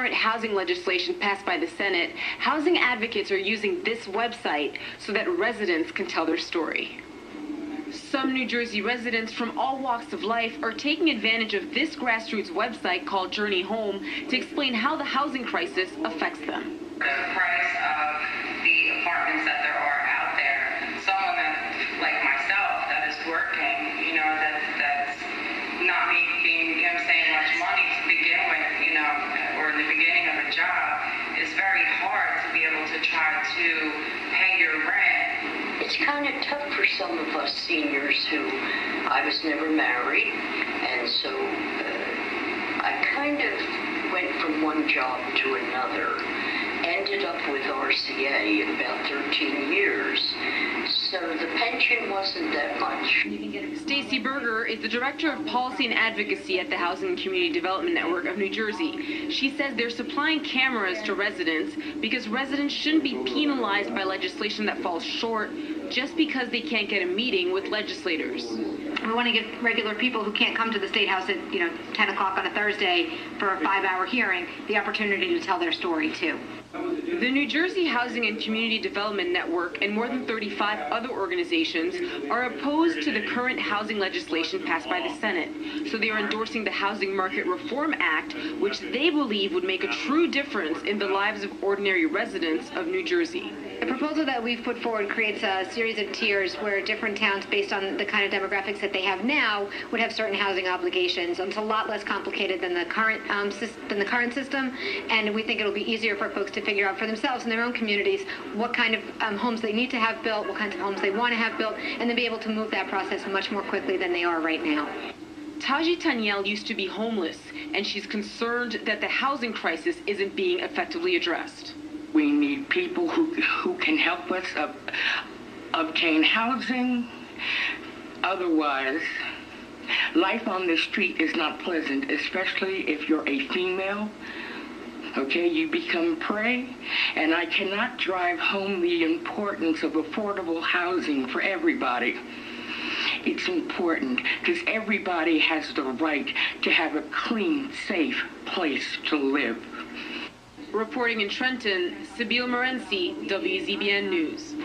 current housing legislation passed by the Senate, housing advocates are using this website so that residents can tell their story. Some New Jersey residents from all walks of life are taking advantage of this grassroots website called Journey Home to explain how the housing crisis affects them. The price of the apartments that there are out there, someone that, like myself, that is working, that's not making, saying much money to begin with, or in the beginning of a job, is very hard to be able to try to pay your rent. It's kind of tough for some of us seniors who, I was never married, and so I kind of went from one job to another. Ended up with RCA about 13 years, so the pension wasn't that much. Stacy Berger is the Director of Policy and Advocacy at the Housing and Community Development Network of New Jersey. She says they're supplying cameras to residents because residents shouldn't be penalized by legislation that falls short just because they can't get a meeting with legislators. We want to give regular people who can't come to the State House at 10 o'clock on a Thursday for a 5-hour hearing the opportunity to tell their story too. The New Jersey Housing and Community Development Network and more than 35 other organizations are opposed to the current housing legislation passed by the Senate. So they are endorsing the Housing Market Reform Act, which they believe would make a true difference in the lives of ordinary residents of New Jersey. The proposal that we've put forward creates a series of tiers where different towns, based on the kind of demographics that they have now, would have certain housing obligations. It's a lot less complicated than the current system, and we think it'll be easier for folks to figure out for themselves in their own communities what kind of homes they need to have built, what kinds of homes they want to have built, and then be able to move that process much more quickly than they are right now. Taji Tanyel used to be homeless, and she's concerned that the housing crisis isn't being effectively addressed. We need people who can help us obtain housing. Otherwise, life on the street is not pleasant, especially if you're a female. Okay, you become prey, and I cannot drive home the importance of affordable housing for everybody. It's important because everybody has the right to have a clean, safe place to live. Reporting in Trenton, Sibyl Morency, WZBN News.